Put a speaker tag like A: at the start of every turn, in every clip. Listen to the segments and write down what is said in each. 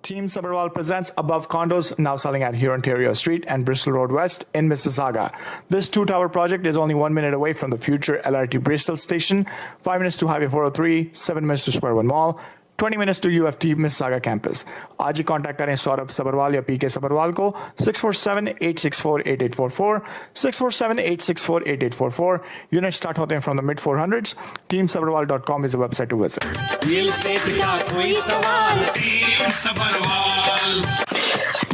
A: Team Sabharwal presents Above Condos, now selling at Ontario Street and Bristol Road West in Mississauga. This two-tower project is only 1 minute away from the future LRT Bristol station, 5 minutes to Highway 403, 7 minutes to Square One Mall, 20 minutes to UFT Mississauga campus. आज ही contact करें सौरभ सबरवाल या पीके सबरवाल को 647-864-8844, 647-864-8844. Units start होते हैं from the mid 400s. TeamSabharwal.com is the website to visit.
B: Real estate का कोई सवाल, team Sabharwal.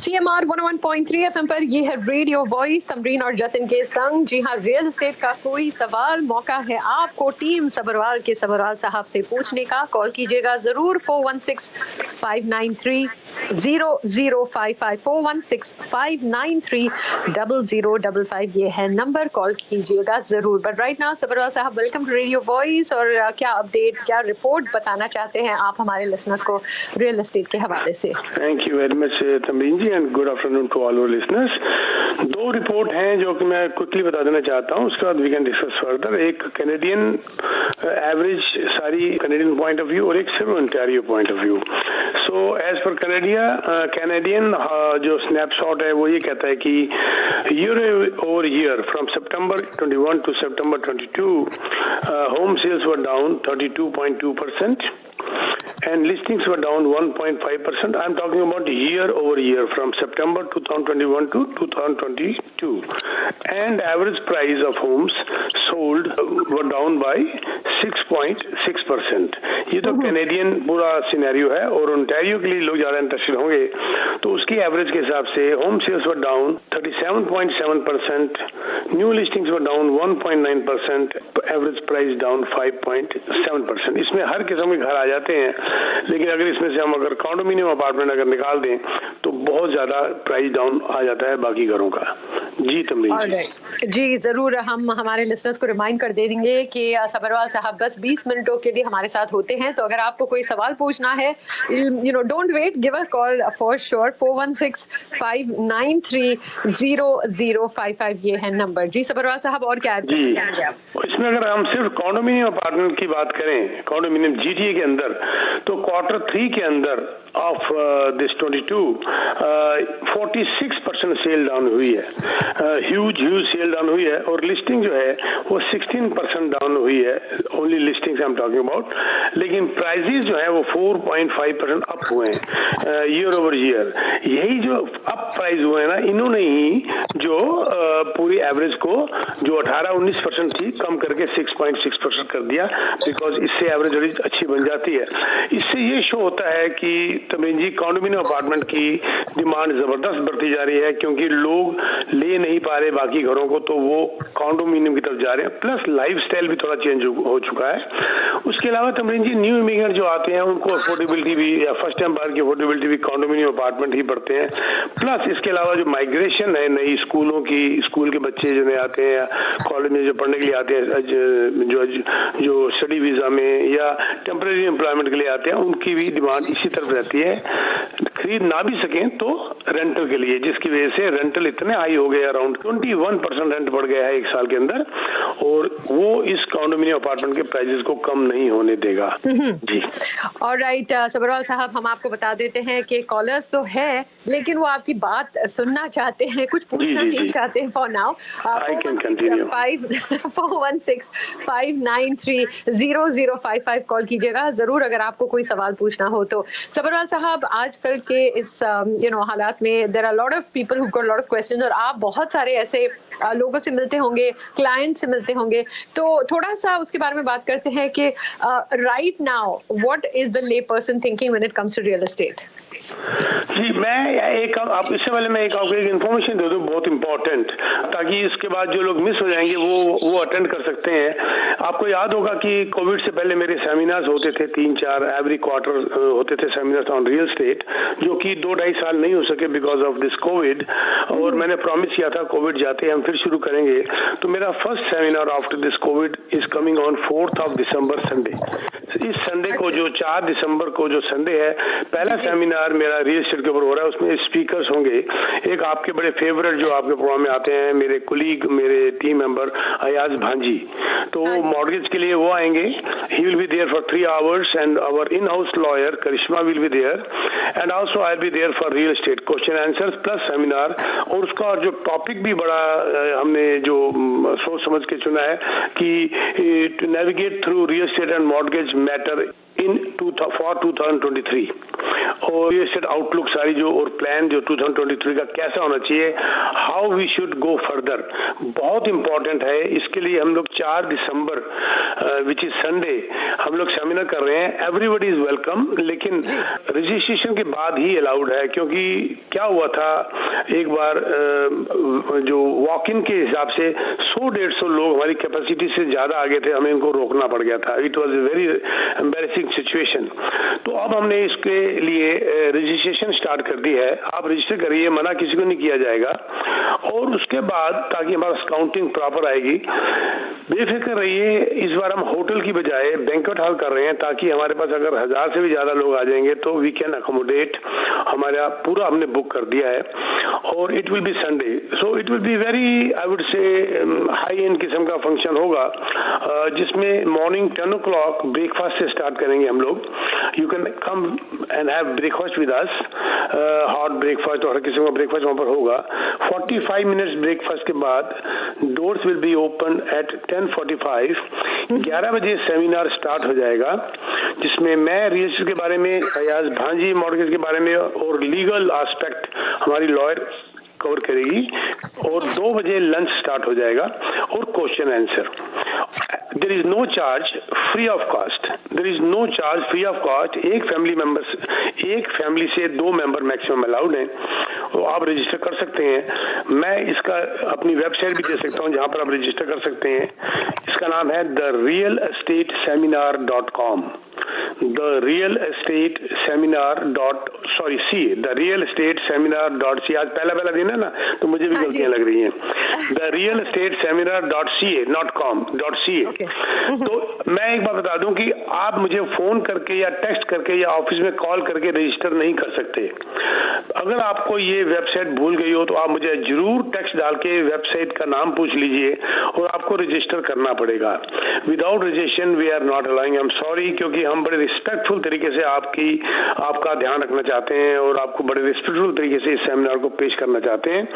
C: CMR 101.3 FM पर ये है रेडियो वॉइस तमरीन और जतिन के संग। जी हाँ, रियल एस्टेट का कोई सवाल, मौका है आपको टीम सबरवाल के सबरवाल साहब से पूछने का। कॉल कीजिएगा जरूर 416-593-0055, 416-593-0055 ये है नंबर, कॉल कीजिएगा जरूर। बट राइट नाउ सबरवाल साहब, वेलकम टू रेडियो वॉइस। और क्या अपडेट, क्या रिपोर्ट बताना चाहते हैं आप हमारे लिसनर्स को रियल एस्टेट के हवाले से?
D: Thank you very much Tamreen ji and good afternoon to all our listeners. दो रिपोर्ट हैं जो कि मैं क्विकली बता देना चाहता हूं, उसके बाद वी कैन डिस्कस फर्दर। एक कैनेडियन एवरेज सारी कैनेडियन पॉइंट ऑफ व्यू और एक सिर्फ Ontario point of view. So as per Canadian जो स्नैपशॉट है वो ये कहता है कि year over year from September 21 to September 22 home sales were down 32.2% and listings were down 1.5%. I'm talking about year over year from September 2021 to 2022. And average price of homes sold were down by 6.6%. ये तो Canadian पूरा scenario है, और Ontario के लिए लोग ज़्यादा interested होंगे तो उसकी एवरेज के हिसाब से home sales were down 37.7%, new listings were down 1.9%, average price down 5.7%. इसमें हर किस्म के घर आ जाते हैं, लेकिन अगर इसमें से हम अगर कॉन्डोमिनियम अपार्टमेंट अगर निकाल दें तो बहुत ज्यादा प्राइस डाउन आ जाता है बाकी घरों का। जी तमरीन
C: जी जरूर, हम हमारे लिसनर्स को रिमाइंड कर देंगे कि सबरवाल साहब बस 20 मिनटों के लिए हमारे साथ होते हैं, तो अगर आपको कोई सवाल पूछना है, don't wait, give a call for sure. 416-593-0055 ये है नंबर। जी सबरवाल साहब, और क्या
D: जी इसमें अगर हम सिर्फ कॉन्डोमिनियम अपार्टमेंट की बात करें, कॉन्डोमिनियम GTA के अंदर, तो Q3 के अंदर ऑफ दिस 22 46% सेल डाउन हुई है, ह्यूज सेल डाउन हुई है, और लिस्टिंग जो है वो 16% डाउन हुई है, only listings I am talking about. लेकिन प्राइजेस जो है वो 4.5% अप हुए हैं ईयर ओवर ईयर। यही जो अप प्राइस हुए हैं ना, इन्होंने ही जो पूरी एवरेज को जो 18-19% थी कम करके 6.6% कर दिया, बिकॉज इससे एवरेज बड़ी अच्छी बन जाती है। इससे ये शो होता है कि तमरीन जी कॉन्डोमिनियम अपार्टमेंट की डिमांड जबरदस्त बढ़ती जा रही है, क्योंकि लोग ले नहीं पा रहे बाकी घरों को, तो वो कॉन्डोमिनियम की तरफ जा रहे हैं। प्लस लाइफस्टाइल भी थोड़ा चेंज हो चुका है। उसके अलावा तमरीन जी न्यू इमिग्रेंट जो आते हैं उनको अफोर्डेबिलिटी भी, या फर्स्ट टाइम बार की अफोर्डेबिलिटी भी कॉन्डोमिनियम अपार्टमेंट ही पड़ते हैं। प्लस इसके अलावा जो माइग्रेशन है नई स्कूलों की, स्कूल के बच्चे जो नए आते हैं या कॉलेज में जो पढ़ने के लिए आते हैं, जो स्टडी वीजा में या टेम्परेरी एम्प्लॉयमेंट के लिए आते हैं, उनकी भी डिमांड इसी तरफ रहती है। खरीद ना भी सकें तो रेंटल के लिए, जिसकी वजह से रेंटल इतने हाई हो गए, अराउंड 21% रेंट बढ़ गया है एक साल के अंदर, और वो इस कॉन्डोमिनियम अपार्टमेंट के प्राइसेस को कम नहीं होने देगा। जी
C: ऑलराइट सबरवाल साहब, हम आपको बता देते हैं कि कॉलर्स तो है, लेकिन वो आपकी बात सुनना चाहते हैं, कुछ पूछना नहीं चाहते फॉर नाउ। 416-593-0055 कॉल कीजिएगा जरूर अगर आपको कोई सवाल पूछना हो तो। सबरवाल साहब, आजकल के इस हालात में there are lot of people who got lot of questions, और आप बहुत सारे ऐसे लोगों से मिलते होंगे, क्लाइंट से मिलते होंगे, तो थोड़ा सा उसके बारे में बात करते हैं कि right now what is the lay person thinking when it comes to real estate?
D: जी मैं आप इससे पहले मैं आपको एक इन्फॉर्मेशन दे दूं बहुत इंपॉर्टेंट, ताकि इसके बाद जो लोग मिस हो जाएंगे वो अटेंड कर सकते हैं। आपको याद होगा कि कोविड से पहले मेरे सेमिनार्स होते थे, 3-4 एवरी क्वार्टर होते थे सेमिनार्स ऑन रियल एस्टेट, जो कि 2-2.5 साल नहीं हो सके बिकॉज ऑफ दिस कोविड, और मैंने प्रॉमिस किया था कोविड जाते ही हम फिर शुरू करेंगे। तो मेरा first seminar after this Covid is coming on 4th of December Sunday. इस संडे को जो 4 दिसंबर को जो संडे है, पहला सेमिनार सेमिनार मेरा रियल एस्टेट के ऊपर हो रहा है, उसमें स्पीकर्स होंगे। एक आपके बड़े फेवरेट जो आपके प्रोग्राम में आते हैं, मेरे कुलीग, मेरे टीम मेंबर अयाज भांजी, तो मॉर्गेज के लिए वो आएंगे। He will be there for 3 hours and our in house lawyer Karishma will be there and also I will be there for real estate question answers plus seminar. और उसका जो टॉपिक भी बड़ा हमने जो सोच समझ के चुना है कि to navigate through real estate and mortgage matter in for 2023 और रियल एस्टेट आउटलुक सारी जो और प्लान जो 2023 का कैसा होना चाहिए, how we should go further, बहुत इंपॉर्टेंट है। इसके लिए हम लोग 4 दिसंबर विच इज संडे हम लोग सेमिनार कर रहे हैं। एवरीबडी इज वेलकम, लेकिन रजिस्ट्रेशन के बाद ही अलाउड है, क्योंकि क्या हुआ था एक बार जो वॉक इन के हिसाब से 100-150 लोग हमारी कैपेसिटी से ज्यादा आ गए थे, हमें इनको रोकना पड़ गया था। It was a very embarrassing situation. तो अब हमने इसके लिए रजिस्ट्रेशन स्टार्ट कर दी है। आप रजिस्टर करिए, मना किसी को नहीं किया जाएगा। और उसके बाद ताकि हमारा काउंटिंग प्रॉपर आएगी, बेफिक्र रहिए। इस बार हम होटल की बजाय बैंक्वेट हॉल कर रहे हैं, ताकि हमारे पास अगर 1000 से भी ज्यादा लोग आ जाएंगे तो वी कैन अकोमोडेट। हमारा पूरा हमने बुक कर दिया है और it will be Sunday, so it will be very I would say high and किस्म का फंक्शन होगा, जिसमें मॉर्निंग 10 o'clock ब्रेकफास्ट से स्टार्ट करेंगे हम लोग। You can come and have breakfast with us, hot breakfast और हर किस्म का ब्रेकफास्ट वहां पर होगा। 45 मिनट्स ब्रेकफास्ट के बाद doors will be open at 10:45। 11 बजे सेमिनार स्टार्ट हो जाएगा, जिसमें मैं रियल एस्टेट के बारे में, अयाज भांजी मॉर्गेज के बारे में और लीगल एस्पेक्ट हमारी लॉयर कवर करेगी। और 2 बजे लंच स्टार्ट हो जाएगा और question answer. There is no charge, free of cost. There is no charge, free of cost. एक फैमिली से 2 मेंबर मैक्सिमम अलाउड हैं, तो आप रजिस्टर कर सकते हैं। मैं इसका अपनी वेबसाइट भी दे सकता हूं जहां पर आप रजिस्टर कर सकते हैं। इसका नाम है therealestateseminar.com, therealestateseminar.ca। आज पहला दिन है ना, तो मुझे भी गलतियां लग रही हैं। therealestateseminar.ca not com.ca। तो मैं एक बात बता दूं कि आप मुझे फोन करके या टेक्स्ट करके या ऑफिस में कॉल करके रजिस्टर नहीं कर सकते। अगर आपको ये वेबसाइट भूल गई हो तो आप मुझे जरूर टेक्स्ट डाल के वेबसाइट का नाम पूछ लीजिए और आपको रजिस्टर करना पड़ेगा। Without registration we are not allowing. I am sorry, क्योंकि हम बड़े रिस्पेक्टफुल तरीके से आपका ध्यान रखना चाहते हैं और आपको बड़े रिस्पेक्टफुल तरीके से इस सेमिनार को पेश करना चाहते हैं।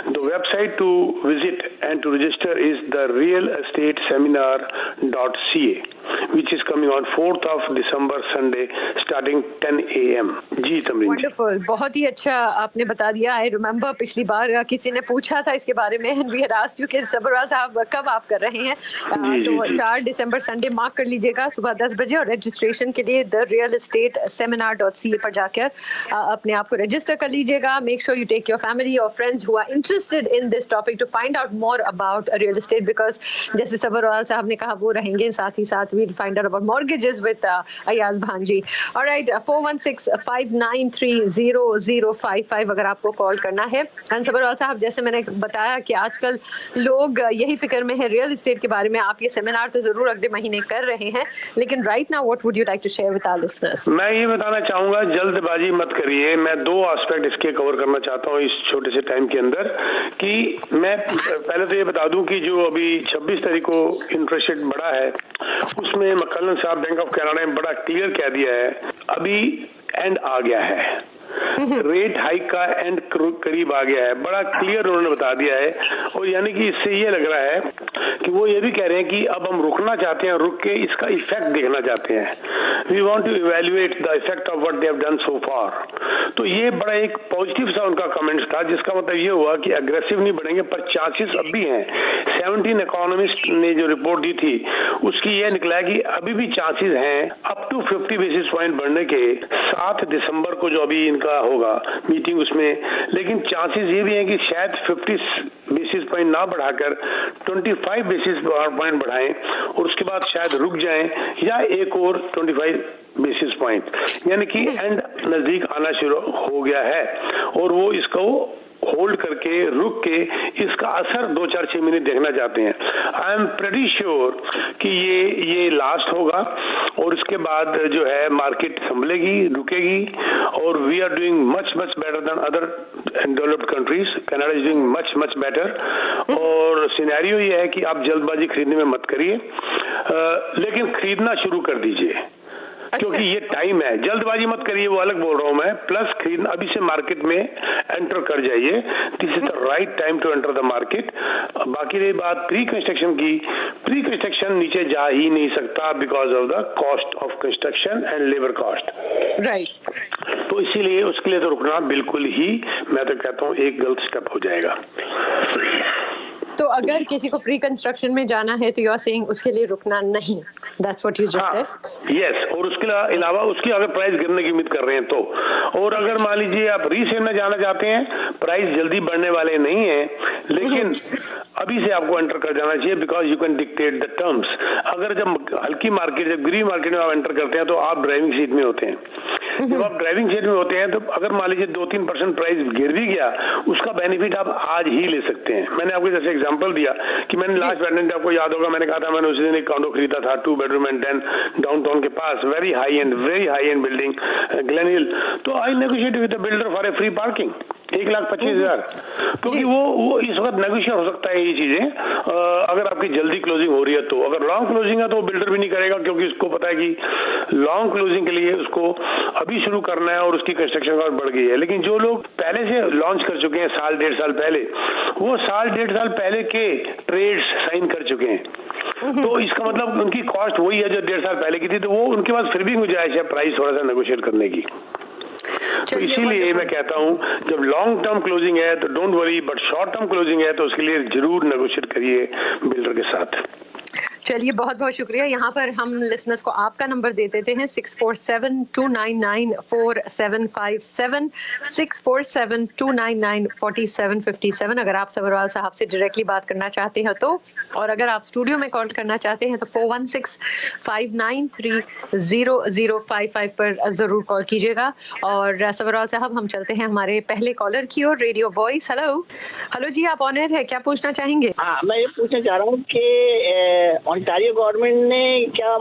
D: The website to visit and to register is therealestateseminar.ca which is coming on 4th of December Sunday starting 10 AM। जी तमरीन,
C: वंडरफुल, बहुत ही अच्छा आपने बता दिया। आई रिमेम्बर पिछली बार किसी ने पूछा था इसके बारे में, वी हैड आस्क्ड यू कि सबरवाल साहब कब आप कर रहे हैं। तो 4 दिसंबर संडे मार्क कर लीजिएगा सुबह 10 बजे। और रजिस्ट्रेशन के लिए therealestateseminar.ca पर जाकर अपने आप को रजिस्टर कर लीजिएगा। Make sure you take your family और friends who are interested in this topic to find out more about real estate, because जैसे सबरवाल साहब ने कहा वो रहेंगे, साथ ही साथ we'll find out about mortgages with Ayaz Bhanji। All right, 416-593-0055 अगर आपको कॉल करना है। सबरवाल साहब, जैसे मैंने बताया कि आजकल लोग यही फिक्र में है रियल एस्टेट के बारे में। आप ये सेमिनार तो जरूर अगले महीने कर रहे हैं, लेकिन right now what would you like to share with our listeners?
D: मैं ये बताना चाहूंगा, जल्दबाजी मत करिए। मैं 2 एस्पेक्ट इसके कवर करना चाहता हूँ इस छोटे से टाइम के अंदर। कि मैं पहले तो ये बता दूं कि जो अभी 26 तारीख को इंटरेस्ट रेट बढ़ा है, उसमें मक्कलन साहब बैंक ऑफ कनाडा ने बड़ा क्लियर कह दिया है, अभी एंड आ गया है। रेट हाइक का एंड करीब आ गया है, बड़ा क्लियर उन्होंने बता दिया है। और यानी कि इससे ये लग रहा है कि वो ये भी कह रहे हैं कि अब हम रुकना चाहते हैं, रुक के इसका इफेक्ट देखना चाहते हैं। We want to evaluate the effect of what they have done so far. तो ये बड़ा एक पॉजिटिव सा उनका कमेंट था, जिसका मतलब ये हुआ कि अग्रेसिव नहीं बढ़ेंगे, पर चांसेस अब भी हैं। 17 इकोनॉमिस्ट ने जो रिपोर्ट दी थी उसकी ये निकला कि अभी भी चांसेस हैं अप टू 50 बेसिस पॉइंट बढ़ने के। 7 दिसंबर को जो अभी का होगा मीटिंग उसमें, लेकिन चांसेस ये भी हैं कि शायद 50 बेसिस पॉइंट ना बढ़ाकर 25 बेसिस पॉइंट बढ़ाएं और उसके बाद शायद रुक जाएं, या एक और 25 बेसिस पॉइंट। यानी कि एंड नजदीक आना शुरू हो गया है और वो इसको होल्ड करके रुक के इसका असर 2-4-6 महीने देखना चाहते हैं। आई एम प्रेटी श्योर कि ये लास्ट होगा और इसके बाद जो है मार्केट संभलेगी, रुकेगी और we are doing much better than other developed countries. Canada is doing much better और सिनेरियो ये है कि आप जल्दबाजी खरीदने में मत करिए, लेकिन खरीदना शुरू कर दीजिए क्योंकि ये टाइम है। जल्दबाजी मत करिए, वो अलग बोल रहा हूं मैं। प्लस खरीदना अभी से मार्केट में एंटर कर जाइए। This is the right time to enter the market. बाकी रही बात प्री कंस्ट्रक्शन की, प्री कंस्ट्रक्शन नीचे जा ही नहीं सकता because of the cost of construction and labour cost.
C: Right.
D: तो इसीलिए उसके लिए तो रुकना बिल्कुल ही, मैं तो कहता हूँ, एक गलत स्टेप हो जाएगा।
C: तो अगर किसी को प्री कंस्ट्रक्शन में जाना है तो यू आर सेइंग उसके लिए रुकना नहीं, that's what you just said.
D: Yes, और उसके अलावा उसकी अगर प्राइस गिरने की उम्मीद कर रहे हैं तो, और अगर मान लीजिए आप रीसेल में जाना चाहते हैं, प्राइस जल्दी बढ़ने वाले नहीं है, लेकिन अभी से आपको एंटर कर जाना चाहिए because you can dictate the terms. अगर जब हल्की मार्केट, जब ग्रीन मार्केट में आप एंटर करते हैं तो आप ड्राइविंग सीट में होते हैं। जब आप ड्राइविंग सीट में होते हैं तो अगर मान लीजिए 2-3% प्राइस गिर भी गया, उसका बेनिफिट आप आज ही ले सकते हैं। मैंने आपको जैसे एग्जांपल दिया कि मैंने लास्ट वेडनेसडे, आपको याद होगा, मैंने कहा था मैंने उसी दिन एक कॉन्डो खरीदा था 2 बेडरूम एंड 10 डाउनटाउन के पास, very high end building, Glen Hill. तो I negotiate with the builder for a free parking 1,25,000, क्योंकि वो इस वक्त नेगोशिएट हो सकता है ये चीजें अगर आपकी जल्दी क्लोजिंग हो रही है तो। अगर लॉन्ग क्लोजिंग है तो बिल्डर भी नहीं करेगा क्योंकि उसको पता है कि लॉन्ग क्लोजिंग के लिए उसको अभी शुरू करना है और उसकी कंस्ट्रक्शन कॉस्ट बढ़ गई है। लेकिन जो लोग पहले से लॉन्च कर चुके हैं 1-1.5 साल पहले, वो 1-1.5 साल पहले के ट्रेड्स साइन कर चुके हैं, तो इसका मतलब उनकी कॉस्ट वही है जो 1.5 साल पहले की थी, तो वो उनके पास फिर भी गुंजाइश है प्राइस थोड़ा सा नेगोशिएट करने की। तो इसीलिए मैं कहता हूं जब लॉन्ग टर्म क्लोजिंग है तो don't worry, but short term closing है तो उसके लिए जरूर नेगोशिएट करिए बिल्डर के साथ।
C: चलिए, बहुत बहुत शुक्रिया। यहाँ पर हम लिसनर्स को आपका नंबर दे देते हैं 647-299-4757, 647-299-4757। अगर आप सबरवाल साहब से डायरेक्टली बात करना चाहते हैं तो, और अगर आप स्टूडियो में कॉल करना चाहते हैं तो 416-593-0055 पर जरूर कॉल कीजिएगा। और सबरवाल साहब, हम चलते हैं हमारे पहले कॉलर की ओर। रेडियो वॉइस, हेलो जी, आप ऑन एयर है, क्या पूछना चाहेंगे?
E: हाँ, मैं ये पूछना चाह रहा हूँ कि ओंटारियो गवर्नमेंट ने क्या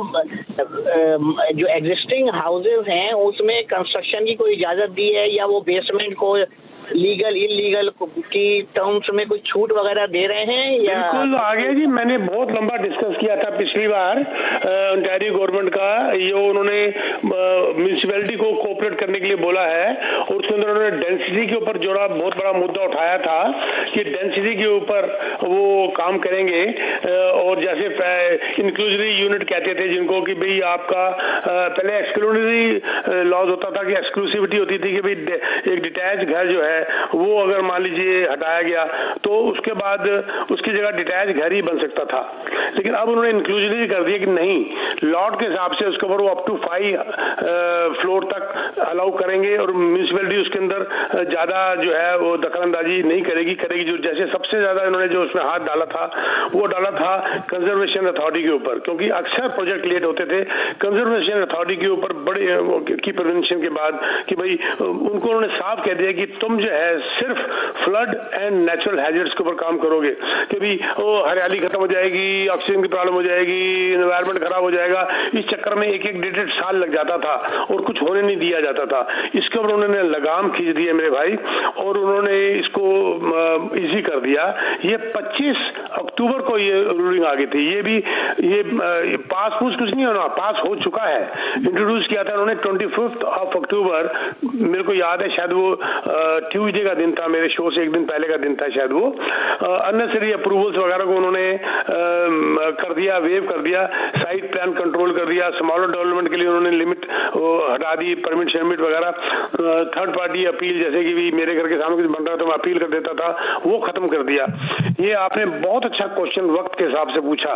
E: जो एग्जिस्टिंग हाउसेज हैं उसमें कंस्ट्रक्शन की कोई इजाजत दी है, या वो बेसमेंट को लीगल इलीगल की टर्म्स में कोई छूट वगैरह दे रहे हैं? या
D: बिल्कुल आगे जी, मैंने बहुत लंबा डिस्कस किया था पिछली बार ओंटारियो गवर्नमेंट का, ये उन्होंने म्यूनिसिपैलिटी को कोऑपरेट करने के लिए बोला है और उसके अंदर उन्होंने डेंसिटी के ऊपर जोड़ा, बहुत बड़ा मुद्दा उठाया था कि डेंसिटी के ऊपर वो काम करेंगे। और जैसे इंक्लूसिव यूनिट कहते थे जिनको कि भाई आपका पहले एक्सक्लूसिव लॉज होता था कि एक्सक्लूसिविटी होती थी कि भाई एक डिटैच घर जो है वो अगर मान लीजिए हटाया गया तो उसके बाद उसकी जगह डिटैच घर ही बन सकता था, लेकिन अब उन्होंने इंक्लूसिव कर दिया कि नहीं, लॉट के हिसाब से उसके ऊपर वो अप टू 5 फ्लोर तक अलाउ करेंगे और म्यूनिसिपैलिटी उसके अंदर ज्यादा जो है वो दखलंदाजी नहीं करेगी। जो जैसे सबसे ज्यादा इन्होंने जो उसमें हाथ डाला था वो डाला था कंजर्वेशन अथॉरिटी के ऊपर, क्योंकि अक्सर प्रोजेक्ट लेट होते थे कंजर्वेशन अथॉरिटी के ऊपर बड़े की प्रिवेंशन के बाद कि भाई उनको उन्होंने साफ कह दिया कि तुम जो है सिर्फ फ्लड एंड नेचुरल हैजर्ड्स के ऊपर काम करोगे, कि भाई वो हरियाली खत्म हो जाएगी, ऑक्सीजन की प्रॉब्लम हो जाएगी, एनवायरनमेंट खराब हो जाएगा। इस चक्कर में एक 1.5 साल लग जाता था और कुछ होने नहीं दिया जाता था। इसके ऊपर उन्होंने लगाम खींच दी है मेरे भाई, और उन्होंने इसको इजी कर दिया। ये 25 अक्टूबर को ये रूलिंग आ गई थी। ये भी ये पास कुछ नहीं होना, पास हो चुका है। इंट्रोड्यूस किया था उन्होंने 25 अक्टूबर, मेरे को याद है शायद वो ट्यूसडे का दिन था, मेरे शो से एक दिन पहले का दिन था शायद वो। अननेसेसरी अप्रूवल्स वगैरह को उन्होंने कर दिया, वेव कर दिया, साइट प्लान कंट्रोल कर दिया, स्मॉलर डेवलपमेंट के लिए उन्होंने लिमिट हटा दी, परमिट शर्मिट वगैरह, थर्ड पार्टी अपील जैसे कि भी मेरे घर के सामने कुछ बन रहा था मैं अपील कर देता था, वो खत्म कर दिया। ये आपने बहुत अच्छा क्वेश्चन वक्त के हिसाब से पूछा,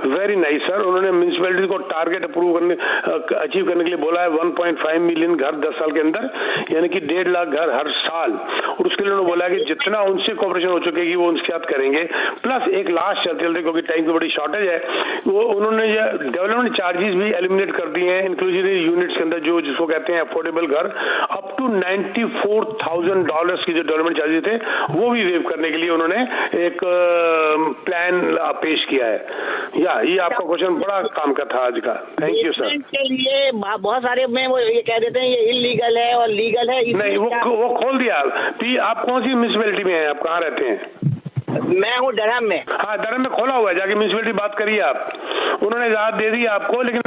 D: वेरी नाइस सर। उन्होंने म्यूनिसिपैलिटी को टारगेट अप्रूव करने अचीव करने के लिए बोला है 1.5 मिलियन घर 10 साल के अंदर, यानी कि 1.5 लाख घर हर साल। और उसके लिए उन्होंने बोला कि जितना उनसे कोऑपरेशन हो चुकेगी वो उनके साथ करेंगे। प्लस एक लास्ट चलते क्योंकि टाइम की बड़ी शॉर्टेज है, वो उन्होंने डेवलपमेंट चार्जेस भी एलिमिनेट कर दिए हैं इंक्लूसिव यूनिट्स के अंदर, जो जिसको कहते हैं अफोर्डेबल घर, अप टू $94,000 की जो डेवलपमेंट चार्जेस थे वो भी वेव करने के लिए उन्होंने एक प्लान पेश किया है। ये आपका क्वेश्चन बड़ा काम का था आज का। Thank you sir.
E: के लिए बहुत सारे में वो ये कह देते हैं ये इलीगल है और लीगल है।
D: नहीं, वो खोल दिया। आप कौन सी म्युनिसिपैलिटी में हैं, आप कहाँ रहते हैं?
E: मैं हूँ डरहम में।
D: हाँ, डरहम में खोला हुआ है, जाके म्युनिसिपैलिटी बात करिए आप, उन्होंने इजाजत दे दी आपको। लेकिन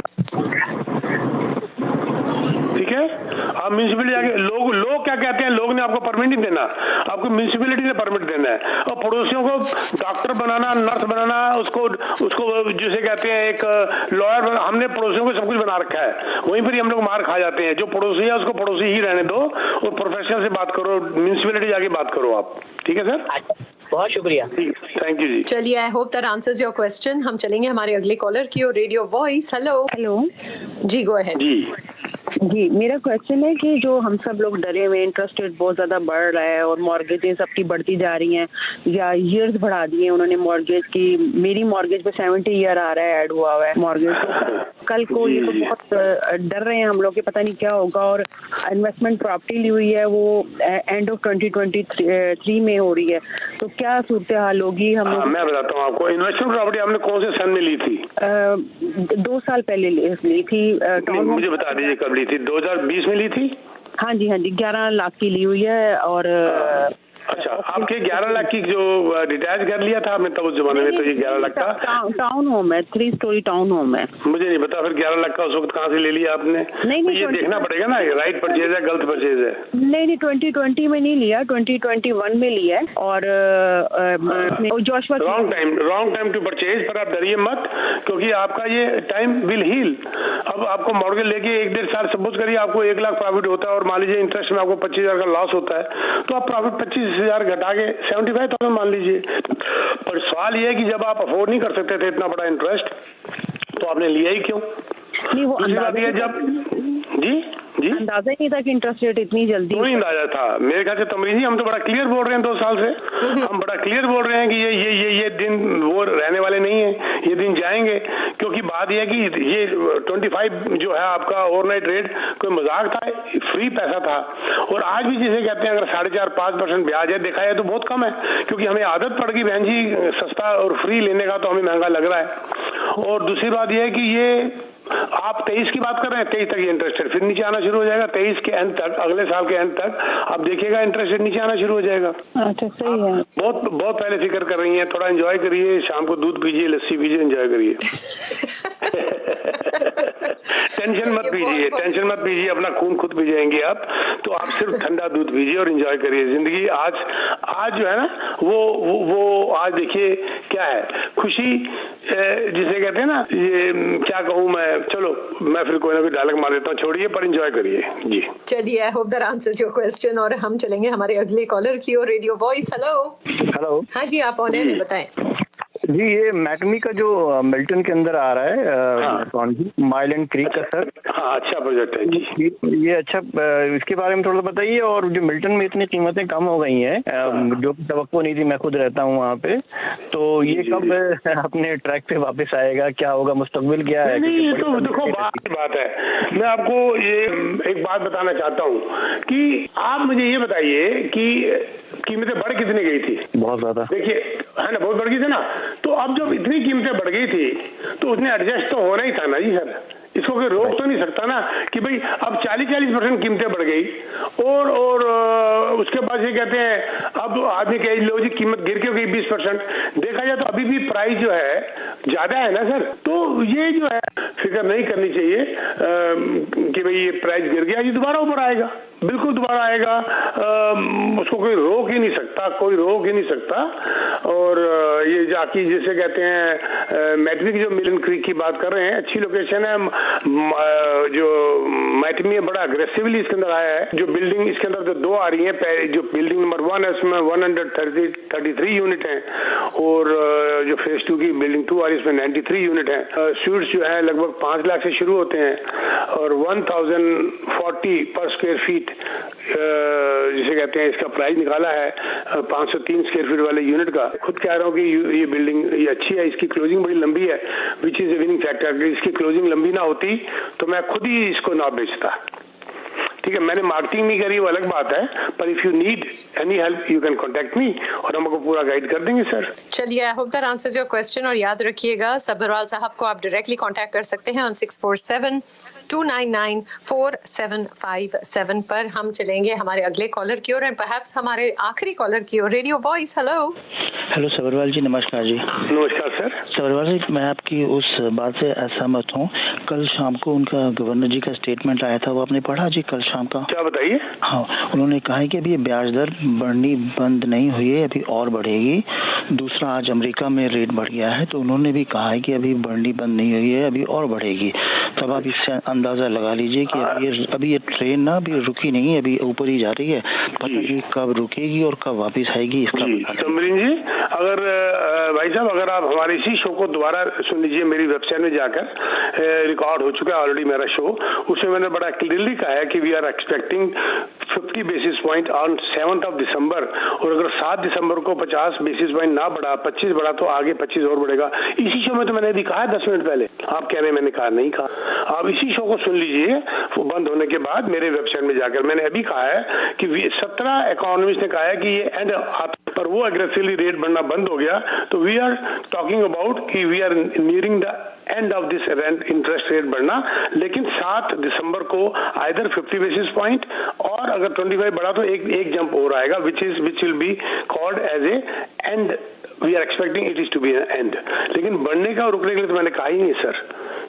D: ठीक है, आप म्युनिसिपैलिटी जाके लोग क्या कहते हैं, लोग ने आपको परमिट नहीं देना, आपको म्युनिसिपैलिटी ने परमिट देना है। और पड़ोसियों को डॉक्टर बनाना, नर्स बनाना, उसको जिसे कहते हैं एक लॉयर बनाना, हमने पड़ोसियों को सब कुछ बना रखा है, वहीं पर ही हम लोग मार खा जाते हैं। जो पड़ोसी है उसको पड़ोसी ही रहने दो और प्रोफेशनल से बात करो, म्युनिसिपैलिटी जाके बात करो आप। ठीक है सर,
E: बहुत शुक्रिया।
D: थैंक यू जी।
C: चलिए, आई hope that answers your question. हम चलेंगे हमारे अगले कॉलर की और रेडियो वॉइस। हेलो जी, गो अहेड।
F: जी, मेरा क्वेश्चन है कि जो हम सब लोग डरे हुए, इंटरेस्ट रेट बहुत ज्यादा बढ़ रहा है और मॉर्गेजेस आपकी बढ़ती जा रही हैं या ईयर्स बढ़ा दिए उन्होंने मॉर्गेज की। मेरी मॉर्गेज पे 70 ईयर आ रहा है, ऐड हुआ है मॉर्गेज। तो कल को ये तो बहुत डर रहे हैं हम लोग कि पता नहीं क्या होगा। और इन्वेस्टमेंट प्रॉपर्टी ली हुई है वो एंड ऑफ 2023 में हो रही है, तो क्या सूरत हाल होगी? हम
D: मैं बताता हूँ आपको, इन्वेस्टमेंट प्रॉपर्टी आपने कौन से सन में ली थी?
F: 2 साल पहले ली थी।
D: मुझे बता दीजिए कब ली थी? 2020 में ली थी?
F: हाँ जी 11 लाख की ली हुई है। और
D: अच्छा, आपके 11 लाख की जो डिटैच कर लिया था आपने तब उस जमाने में, तो ये 11 लाख का
F: टाउन होम है, 3 स्टोरी टाउन होम है।
D: मुझे नहीं पता फिर 11 लाख का उस वक्त कहाँ से ले लिया आपने?
F: नहीं,
D: तो ये देखना पड़ेगा ना, राइट परचेज है गलत परचेज है।
F: नहीं 2020 में नहीं लिया, 2021 में लिया है। और
D: रॉन्ग टाइम टू परचेज। पर आप डरिए मत, क्योंकि आपका ये टाइम विल हील। अब आपको मॉर्गेज लेके 1-1.5 साल, सपोज करिए आपको 1 लाख प्रॉफिट होता है और मान लीजिए इंटरेस्ट में आपको 25,000 का लॉस होता है, तो आप प्रॉफिट 25,000 घटा के 75,000 मान लीजिए। पर सवाल ये है कि जब आप अफोर्ड नहीं कर सकते थे इतना बड़ा इंटरेस्ट, तो आपने लिया ही क्यों?
F: नहीं, वो अंदाजा ही नहीं था कि इंटरेस्ट रेट इतनी जल्दी।
D: नहीं अंदाजा था मेरे ख्याल से तमरीजी। हम तो बड़ा क्लियर बोल रहे हैं 2 साल से, हम बड़ा क्लियर बोल रहे हैं कि ये दिन वो रहने वाले नहीं है, ये दिन जाएंगे। क्योंकि बात यह है कि ये 25 जो है आपका ओवरनाइट रेट कोई मजाक था, फ्री पैसा था। और आज भी जिसे कहते हैं अगर 4.5-5% ब्याज है, देखा जाए तो बहुत कम है, क्योंकि हमें आदत पड़ गई बहन जी सस्ता और फ्री लेने का, तो हमें महंगा लग रहा है। और दूसरी बात यह है कि ये आप 23 की बात कर रहे हैं, 23 तक ये इंटरेस्ट रेट फिर नीचे आना शुरू हो जाएगा। 23 के एंड तक, अगले साल के एंड तक आप देखिएगा इंटरेस्ट रेट नीचे आना शुरू हो जाएगा।
F: अच्छा, सही है।
D: बहुत पहले फिक्र कर रही हैं। थोड़ा एंजॉय करिए, शाम को दूध पीजिए, लस्सी पीजिए, एंजॉय करिए। टेंशन मत पीजिए, अपना खून खुद पी जाएंगे आप। तो आप सिर्फ ठंडा दूध पीजिए और एंजॉय करिए जिंदगी। आज जो है ना वो आज देखिए क्या है, खुशी जिसे कहते हैं ना, ये क्या कहूँ मैं, चलो मैं फिर कोई ना कोई डायलॉग मार देता हूँ, छोड़िए पर एंजॉय करिए जी।
C: चलिए, आई hope that answers your question. और हम चलेंगे हमारे अगले कॉलर की और रेडियो वॉइस। हेलो। हाँ जी, आप ऑन एयर, बताएं
G: जी। ये मैकमी का जो मिल्टन के अंदर आ रहा है, माइल एंड क्रीक का सर।
D: हाँ, अच्छा प्रोजेक्ट है जी।
G: ये अच्छा, इसके बारे में थोड़ा बताइए। और जो मिल्टन में इतनी कीमतें कम हो गई हैं, जो तवक्को नहीं थी, मैं खुद रहता हूँ वहाँ पे, तो ये कब अपने ट्रैक पे वापस आएगा? क्या होगा, मुस्तकबिल क्या है?
D: नहीं, ये तो देखो बात है। मैं आपको ये एक बात बताना चाहता हूँ कि आप मुझे ये बताइए कि कीमतें बढ़ कितनी गई थी?
G: बहुत ज्यादा।
D: देखिए, है ना, बहुत बढ़ गई थी ना। तो अब जब इतनी कीमतें बढ़ गई थी तो उसने एडजस्ट तो होना ही था ना जी सर। इसको कोई रोक तो नहीं सकता ना कि भाई अब 40% कीमतें बढ़ गई और उसके बाद ये कहते हैं अब आदमी कहे लो जी कीमत गिर के गई 20%। देखा जाए तो अभी भी प्राइस जो है ज्यादा है ना सर। तो ये जो है फिक्र नहीं करनी चाहिए कि भाई ये प्राइस गिर गया, ये दोबारा ऊपर आएगा, बिल्कुल दोबारा आएगा। उसको कोई रोक ही नहीं सकता, और ये जाकी जिसे कहते हैं मैटमी की जो मिलन क्रीक की बात कर रहे हैं, अच्छी लोकेशन है। जो मैटमी है बड़ा अग्रेसिवली इसके अंदर आया है। जो बिल्डिंग इसके अंदर 2 आ रही है, जो बिल्डिंग नंबर 1 है उसमें 133 यूनिट है, और जो फेज 2 की बिल्डिंग 2 आ रही है इसमें 93 यूनिट है। स्वीट्स जो है लगभग 5 लाख से शुरू होते हैं और 1040 पर स्क्वायर फीट जिसे कहते हैं, इसका प्राइस निकाला है 503 स्क्वायर फीट वाले यूनिट का। खुद कह रहा हूँ कि ये बिल्डिंग ये अच्छी है, इसकी क्लोजिंग बड़ी लंबी है, which is a winning factor. अगर इसकी क्लोजिंग लंबी ना होती तो मैं खुद ही इसको ना बेचता। ठीक है, मैंने मार्केटिंग नहीं करी, वो अलग बात है, पर if you need any help you can contact me और हम आपको पूरा गाइड कर देंगे सर।
C: चलिए, आई hope that answers your question. और याद रखिएगा सबरवाल साहब को आप डायरेक्टली कांटेक्ट कर सकते हैं ऑन 647-299-4757 पर। हम चलेंगे हमारे अगले कॉलर की ओर एंड परहैप्स हमारे आखिरी कॉलर की ओर। Radio voice, hello.
H: Hello Sabharwal ji, नमस्कार जी।
D: नमस्कार सर।
H: सबरवाल जी, मैं आपकी उस बात से असहमत हूँ। कल शाम को उनका गवर्नर जी का स्टेटमेंट आया था, वो आपने पढ़ा जी कल शाम का?
D: क्या बताइए?
H: हाँ, उन्होंने कहा है कि अभी ब्याज दर बढ़नी बंद नहीं हुई है, अभी और बढ़ेगी। दूसरा, आज अमेरिका में रेट बढ़ गया है, तो उन्होंने भी कहा है कि अभी बढ़नी बंद नहीं हुई है, अभी और बढ़ेगी। तब आप इससे अंदाजा लगा लीजिए कि अभी ये ट्रेन ना अभी रुकी नहीं है, अभी ऊपर ही जा रही है, पता नहीं कब रुकेगी और कब वापिस आएगी इसका।
D: तमरीन जी, अगर भाई साहब अगर आप हमारे इसी शो को दोबारा सुन लीजिए, मेरी वेबसाइट में जाकर रिकॉर्ड हो चुका है ऑलरेडी मेरा शो, उसमें मैंने बड़ा क्लियरली कहा है कि we are expecting 50 basis point on 7th of December, और अगर 7 दिसंबर को 50 बेसिस पॉइंट ना बढ़ा, 25 बढ़ा तो आगे 25 और बढ़ेगा। इसी शो में तो मैंने अभी कहा है 10 मिनट पहले। आप कह रहे हैं मैंने कहा, नहीं कहा। आप इसी शो को सुन लीजिए बंद होने के बाद मेरे वेबसाइट में जाकर। मैंने अभी कहा है कि 17 इकोनॉमिस्ट ने कहा है कि ये एंड, पर वो एग्रेसिवली रेट बढ़ना बंद हो गया। तो वी आर टॉकिंग अबाउट कि we are nearing the end of this interest rate बढ़ना। लेकिन 7 दिसंबर को आइदर 50 बेसिस पॉइंट और अगर 25 बढ़ा तो एक जंप और आएगा, which will be called as a end. We are expecting it is to be end. लेकिन बढ़ने का और रुकने के लिए तो मैंने कहा ही नहीं सर।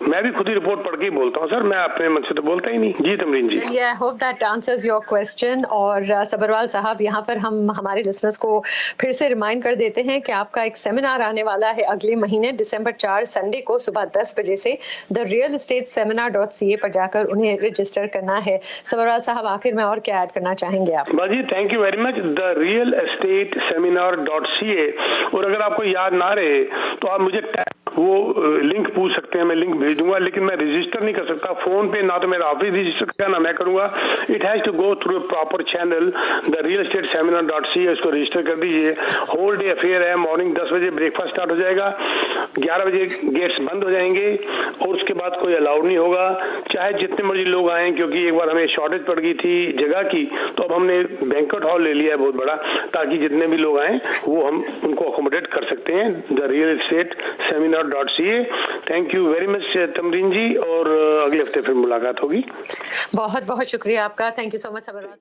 D: मैं भी खुद ही रिपोर्ट पढ़ के ही बोलता हूँ सर, मैं अपने मन से तो बोलता ही नहीं। जी Tamreen ji.
C: I hope that answers your question. और सबरवाल साहब, यहाँ पर हम हमारे लिसनर्स को फिर से रिमाइंड कर देते हैं कि आपका एक सेमिनार आने वाला है अगले महीने दिसंबर 4 संडे को सुबह 10 बजे से therealestateSeminar.ca पर जाकर उन्हें रजिस्टर करना है। सबरवाल साहब, आखिर में और क्या ऐड करना चाहेंगे आप?
D: बाजी thank you very much. therealestateSeminar.ca। और अगर आपको याद ना रहे तो आप मुझे वो लिंक पूछ सकते हैं, मैं लिंक भेज दूंगा, लेकिन मैं रजिस्टर नहीं कर सकता फोन पे, ना तो मेरा ऑफिस रजिस्टर करेगा ना मैं करूंगा। It has to go through proper channel therealestateSeminar.ca। इसको रजिस्टर कर दीजिए। होल डे अफेयर है। मॉर्निंग 10 बजे ब्रेकफास्ट स्टार्ट हो जाएगा, 11 बजे गेट्स बंद हो जाएंगे और उसके बाद कोई अलाउड नहीं होगा, चाहे जितने मर्जी लोग आए, क्योंकि एक बार हमें शॉर्टेज पड़ गई थी जगह की, तो अब हमने बैंक्वेट हॉल ले लिया है बहुत बड़ा, ताकि जितने भी लोग आए वो हम उनको अकोमोडेट कर सकते हैं। therealestateSeminar.ca। Thank you very much Tamreen ji, और अगले हफ्ते फिर मुलाकात होगी।
C: बहुत बहुत शुक्रिया आपका। Thank you so much Sabharwal.